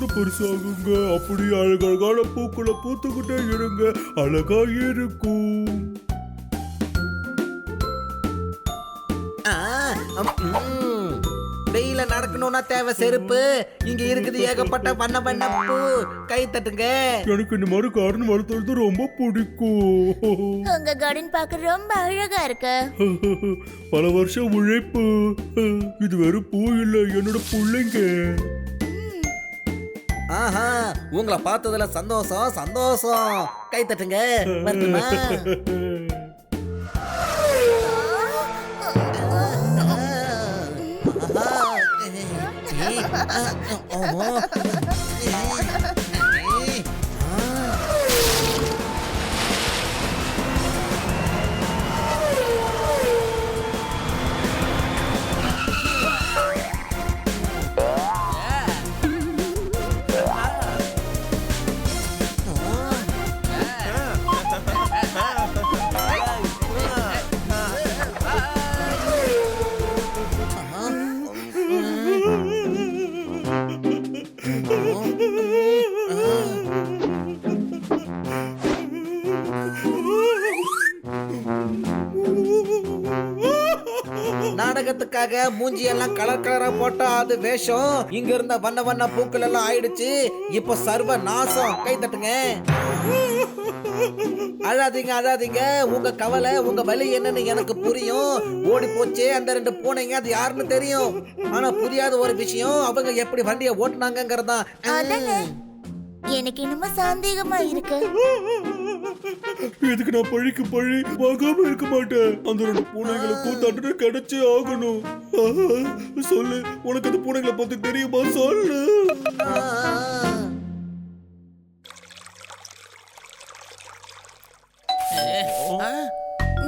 சீக்கிரம் பெருசாகுங்க. அப்படி அழகழகான பூக்களை பூத்துக்கிட்டே இருங்க, அழகா இருக்கும். வெயில நடக்கணும்னா தேவை செருப்பு. இங்க இருக்குது ஏகப்பட்ட வண்ண வண்ண பூ. கை தட்டுங்க. எனக்கு இந்த மாதிரி கார்டன் வளர்த்துறது ரொம்ப பிடிக்கும். உங்க கார்டன் பார்க்க ரொம்ப அழகா இருக்கு. பல வருஷம் உழைப்பு. இது வெறும் பூ இல்ல, என்னோட பிள்ளைங்க. ஆஹா, உங்களை பார்த்ததுல சந்தோஷம் சந்தோஷம். கை தட்டுங்க. வருதுமா? நாடகத்துக்காக மூஞ்சி எல்லாம் கலர் கலரா போட்டா அது வேஷம். இங்க இருந்த வண்ண வண்ண பூக்கள் எல்லாம் ஆயிடுச்சு. இப்ப சர்வ நாசம். கை தட்டுங்க. அழாதீங்க அழாதீங்க. உங்க கவலை உங்க வலி என்னன்னு எனக்கு புரியும். ஓடி போச்சே அந்த 2 பூனைங்க, அது யாருன்னு தெரியும். ஆனா புரியாத ஒரு விஷயம், அவங்க எப்படி வண்டியை ஓட்டுனாங்கிறதா. எனக்கு இன்னும் சந்தேகமா இருக்கு. இதுக்கு நான் பழிக்கு பழி வாங்காம இருக்க மாட்டேன். அந்த 2 பூனைகளுக்கும் தண்டனை கிடைச்சே ஆகணும். சொல்லு, உனக்கு அந்த பூனைகளை பத்தி தெரியுமா? சொல்லு.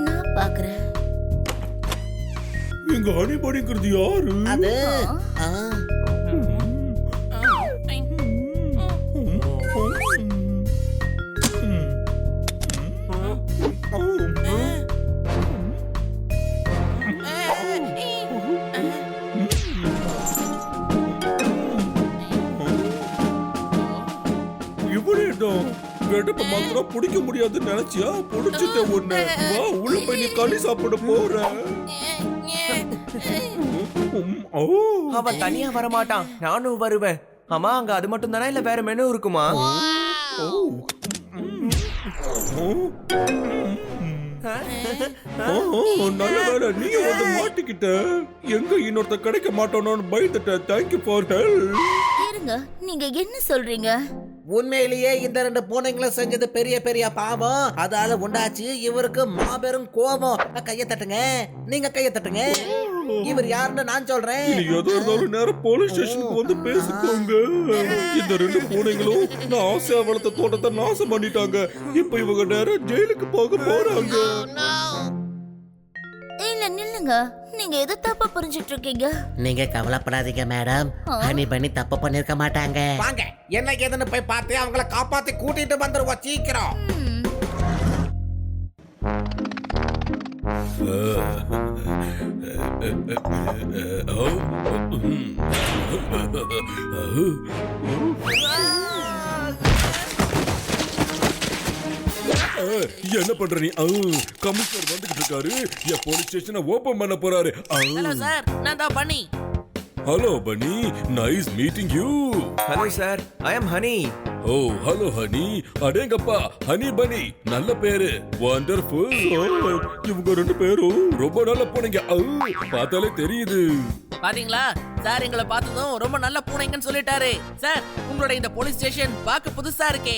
நான் பாக்குறேன். இங்க அணிபடிங்கிறது யாரு? அது வெடுப்ப மாத்திரம் பிடிக்க முடியாதுன்னு நினைச்சியா? பிடிச்சிட்ட ஒண்ணு. வா, உள்ள போய் நீ களி சாப்பிட போற. அவன் தனியா வரமாட்டான், நானும் வருவேன். ஆமா, அங்க அது மட்டும் தானே இல்ல வேற மெனு இருக்குமா? நல்ல வேலை நீ வந்து மாட்டிக்கிட்ட. எங்க இன்னொருத்த கிடைக்க மாட்டோன்னு பயந்துட்ட. Thank you for help. இருங்க, நீங்க என்ன சொல்றீங்க? உண்மையிலேயே இந்த 2 பூனைங்களும் செஞ்சது பெரிய பெரிய பாவம். அதால உண்டாச்சு இவருக்கு மாபெரும் கோபம். கைய தட்டுங்க. நீங்க கைய தட்டுங்க. இவர் யாருன்னு நான் சொல்றேன். எதோ இருந்தாலும் நேரம் போலீஸ் ஸ்டேஷனுக்கு வந்து பேசிக்கோங்க. இந்த 2 பூனைங்களும் நான் ஆசையா வளர்த்த தோட்டத்தை நாசம் பண்ணிட்டாங்க. இப்ப இவங்க நேரம் ஜெயிலுக்கு போக போறாங்க. இல்ல நில்லுங்க, நீங்க எது தப்பா புரிஞ்சிட்டு இருக்கீங்க. நீங்க கவலைப்படாதீங்க மேடம். ஹனி பண்ணி தப்பு பண்ணிருக்க மாட்டாங்க. வாங்க, என்ன ஏதுன்னு போய் பார்த்து அவங்கள காப்பாத்தி கூட்டிட்டு வந்துருவோம் சீக்கிரம். என்ன பண்ற நீ? கமிஷனர் வந்துகிட்டு இருக்காரு. என் போலீஸ் ஸ்டேஷனை ஓபன் பண்ண போறாரு. ஹலோ சார், நான் தான் பண்ணி. Hello Bunny, nice meeting you. Hello sir, I am Honey. Oh hello Honey. அடேங்கப்பா, ஹனி பனி நல்ல பேரு. வண்டர்ஃபுல். இவங்க 2 பேரும் ரொம்ப நல்ல பூனைங்க. பார்த்தாலே தெரியுது. பாத்தீங்களா சார், எங்களை பார்த்ததும் ரொம்ப நல்ல பூனைங்கன்னு சொல்லிட்டாரு. சார், உங்களோட இந்த போலீஸ் ஸ்டேஷன் பார்க்க புதுசா இருக்கே.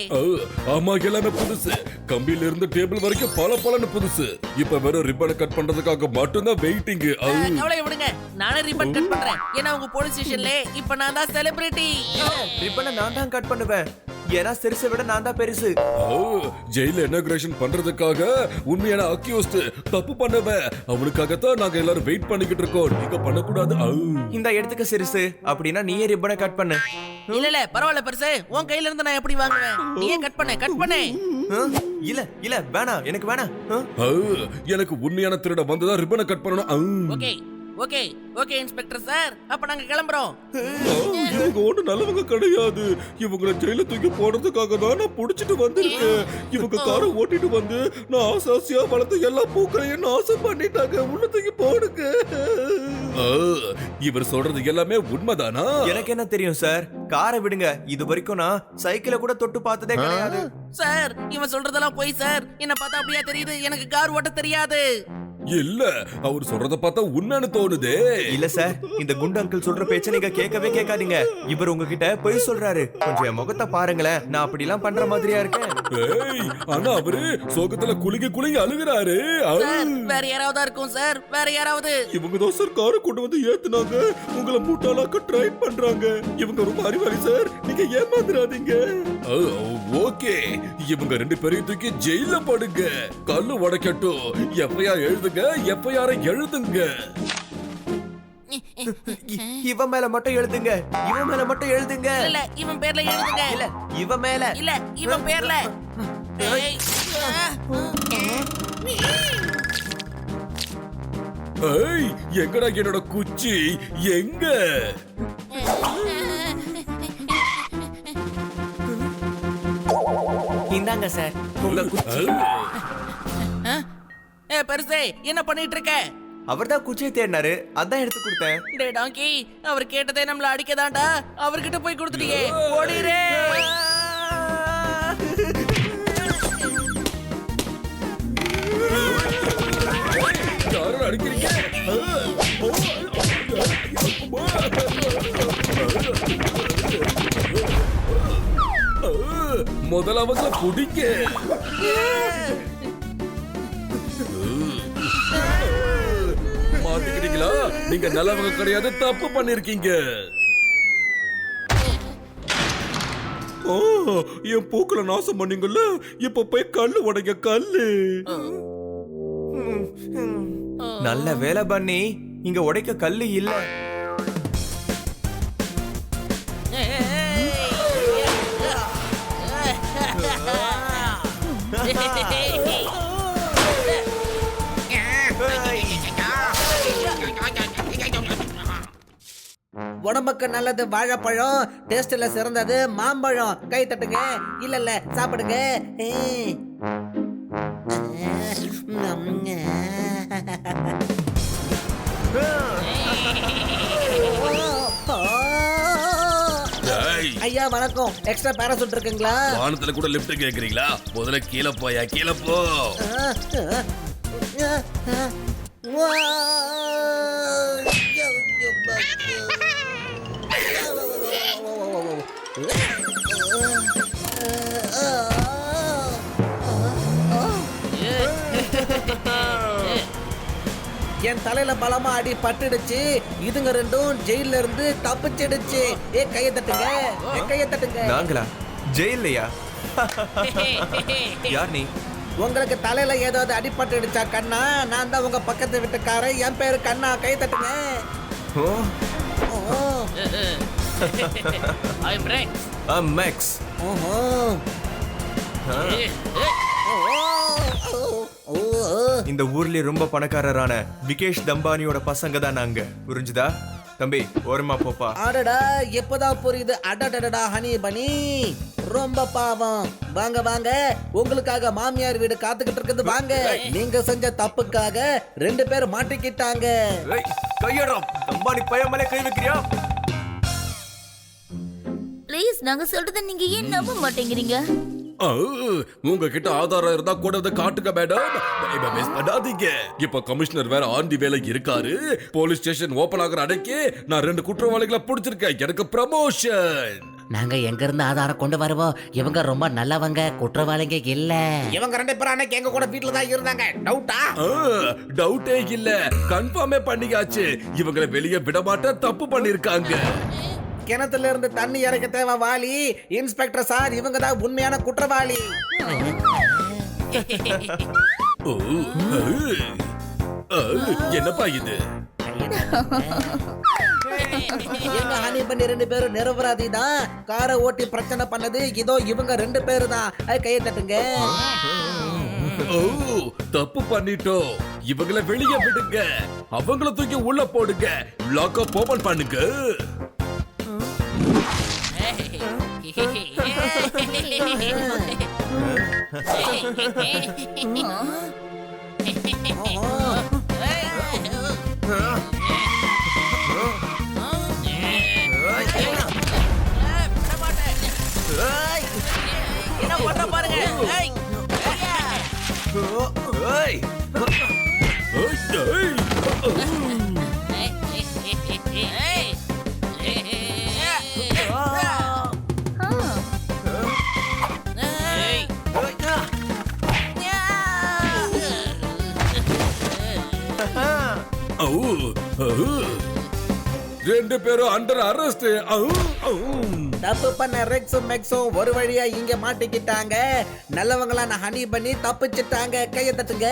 ஆமா, எல்லாமே புதுசு. கம்பியில இருந்து டேபிள் வரைக்கும் பல புதுசு. இப்ப வெறும் ரிப்பனை கட் பண்றதுக்காக மட்டும்தான் வெயிட்டிங். கவலை விடுங்க, நானே ரிப்பன் கட் பண்றேன். ஏன்னா உங்க போலீஸ் ஸ்டேஷன்ல இப்ப நான் தான் செலிபிரிட்டி. ரிப்பனை நான் தான் கட் பண்ணுவேன். ஏன்னா சிறுசை விட நான் தான் பெருசு. ஜெயில இனாகிரேஷன் பண்றதுக்காக உண்மையான அக்யூஸ்ட் தப்பு பண்ணவன் அவனுக்காகத்தான் நாங்க எல்லாரும் வெயிட் பண்ணிக்கிட்டு இருக்கோம். நீங்க பண்ணக்கூடாது. இந்த இடத்துக்கு சிறுசு அப்படின்னா நீயே ரிப்பனை கட் பண்ணு. இல்ல பரவாயில்ல பெருசு, உன் கையில இருந்து நான் எப்படி வாங்குவேன்? நீயே கட் பண்ணு. இல்ல வேணாம், எனக்கு வேணாம். எனக்கு உண்மையான திருட வந்ததா ரிப்பனை கட் பண்ணணும். Okay, okay okay inspector sir, அப்ப நாங்க கிளம்புறோம். இவங்க ஒண்ணு நல்லவங்க கிடையாது. இவங்கள ஜெயில தூக்கி போடுறதுக்காக தான் நான் புடிச்சிட்டு வந்திருக்கேன். இவங்க காரை ஓட்டிட்டு வந்து நான் ஆசாசியா வளர்த்த எல்லா பூக்களையும் நாசம் பண்ணிட்டாங்க. உள்ள தூக்கி போடுங்க. இவர் சொல்றது எல்லாமே உண்மைதானா? எனக்கு என்ன தெரியும் சார், காரை விடுங்க. இது வரைக்கும் நான் சைக்கிளை கூட தொட்டு பார்த்ததே கிடையாது. சார் இவன் சொல்றதெல்லாம் போய் சார். என்ன பார்த்தா அப்படியே தெரியுது, எனக்கு கார் ஓட்ட தெரியாது. இல்ல, அவர் சொல்றத பார்த்தா உண்மைன்னு தோணுதே. இல்ல சார், இந்த குண்டு அங்கிள் சொல்ற பேச்ச நீங்க கேட்கவே கேட்காதீங்க. இவர் உங்ககிட்ட பொய் சொல்றாரு. கொஞ்சம் என் முகத்தை பாருங்களேன், நான் அப்படி எல்லாம் பண்ற மாதிரியா இருக்கேன். ஏய், ஆனா அவரு சோகத்துல குலுங்கி குலுங்கி அழுகுறாரு. சார் வேற யாராவது இருக்கும் சார், வேற யாராவது. இவங்க தான் சார் காரை கொண்டு வந்து ஏத்துனாங்க. உங்களை முட்டாளாக்க ட்ரை பண்றாங்க. இவங்க ரொம்ப அறிவாளி சார், நீங்க ஏமாந்துடாதீங்க. ஓகே, இவங்க ரெண்டு பேரையும் தூக்கி ஜெயில போடுங்க. கல்லு உடைக்கட்டும். எஃப்ஐஆர் எழுதுங்க, எஃப்ஐஆர் எழுதுங்க. இவன் மேல மட்டும் எழுதுங்க, இவன் மேல மட்டும் எழுதுங்க. இல்ல இவன் பேர்ல எழுதுங்க. இல்ல இவன் மேல. இல்ல இவன் பேர்ல. ஏய், ஏய், எங்கடா என்னோட குச்சி? எங்க? இந்தாங்க சார் உங்க குச்சி. பெருசே என்ன பண்ணிட்டு இருக்க? அவர்தான் குச்சியை தேடினாரு, அதான் எடுத்து கொடுத்தேன். டே டாங்கி, அவர் கேட்டதே நம்மள அடிக்கதாண்டா. அவர்கிட்ட போய் கொடுத்துட்டியே, ஓடிரே. யாரும் அடிக்கிறீங்க? முதல்ல அவங்க குடிக்க. மாட்டிக்கிட்டீங்களா? நீங்க நல்லவங்க கிடையாது, தப்பு பண்ணிருக்கீங்க. என் பூக்களை நாசம் பண்ணீங்கல்ல, இப்ப போய் கல்லு உடைங்க. கல்லு நல்ல வேலை பண்ணி இங்க உடைக்க கல்லு இல்ல. உடம்புக்கு நல்லது வாழைப்பழம், டேஸ்ட்ல சிறந்தது மாம்பழம். கை தட்டுங்க. இல்ல இல்ல சாப்பிடுங்க. ஐயா வணக்கம். எக்ஸ்ட்ரா பேராசூட் இருக்குங்களா? வானத்துல கூட லிஃப்ட் கேக்குறீங்களா? முதல்ல கீழே போயா, கீழே போ. என் தலையில பலமா அடி பட்டுடுச்சு. இதுங்க ரெண்டும் ஜெயில இருந்து தப்பிச்சிடுச்சு. கையை தட்டுங்க, கையை தட்டுங்க. நாங்களா ஜெயிலையா? யார் நீ? உங்களுக்கு தலையில ஏதாவது அடிபட்டுடுச்சா கண்ணா? நான் தான் உங்க பக்கத்து வீட்டுக்காரன். என் பேரு கண்ணா. கை தட்டுங்க. I'm Rex. I'm Max. இந்த ஊர்ல ரொம்ப பணக்காரரான விகேஷ் தம்பானியோட பசங்க தான் நாங்க. புரிஞ்சுதா தம்பி? ஓரமா போப்பா. அடடா எப்பதான் புரியுது. அடடடா ஹனி பனி ரொம்ப பாவம். வாங்க வாங்க, உங்களுக்காக மாமியார் வீடு காத்துக்கிட்டு இருக்குது. வாங்க. நீங்க செஞ்ச தப்புக்காக ரெண்டு பேர் மாட்டிக்கிட்டாங்க. கையடா தம்பானி பையன் கை வைக்கிறியா? ப்ளீஸ், நாங்க சொல்றத நீங்க ஏன் நம்ப மாட்டேங்கிறீங்க? உங்ககிட்ட ஆதாரம் இருந்தா கூட அதை காட்டுங்க மேடம். பண்ணாதீங்க. இப்ப கமிஷனர் வேற ஆண்டி வேலை இருக்காரு. போலீஸ் ஸ்டேஷன் ஓபன் ஆகிற அன்னைக்கு நான் 2 குற்றவாளிகளை பிடிச்சிருக்கேன். எனக்கு ப்ரமோஷன். நாங்க எங்க இருந்து ஆதாரம் கொண்டு வருவோம்? இவங்க ரொம்ப நல்லவங்க, குற்றவாளிங்க இல்ல. இவங்க 2 பேரும் அன்னைக்கு எங்க கூட வீட்ல தான் இருந்தாங்க. டவுட்டா? டவுட்டே இல்ல, கன்ஃபார்மே பண்ணியாச்சு. இவங்களை வெளியே விட மாட்டேன், தப்பு பண்ணிருக்காங்க. கிணத்துல இருந்து தண்ணி இறக்க தேவை வாலி. இன்ஸ்பெக்டர் சார், இவங்க தான் உண்மையான குற்றவாளி. என்னப்பா இது? எங்க ஹனி பண்ணி 2 பேரும் நிரபராதி தான். காரை ஓட்டி பிரச்சனை பண்ணது இதோ இவங்க 2 பேரு தான். கையை தட்டுங்க. தப்பு பண்ணிட்டோம். இவங்கள வெளியே விடுங்க. அவங்கள தூக்கி உள்ள போடுங்க. லாக்அப் ஓபன் பண்ணுங்க. என்ன பண்ற பாருங்க. ஏய். ஏய். ஏய். ஓ, ஓ. ரெண்டு பேரும் அண்டர் அரெஸ்ட். தப்பு பண்ண ரெக்ஸும் மெக்ஸும் ஒரு வழியா இங்க மாட்டிக்கிட்டாங்க. நல்லவங்களான ஹனி பண்ணி தப்பிச்சிட்டாங்க. கையை தட்டுங்க.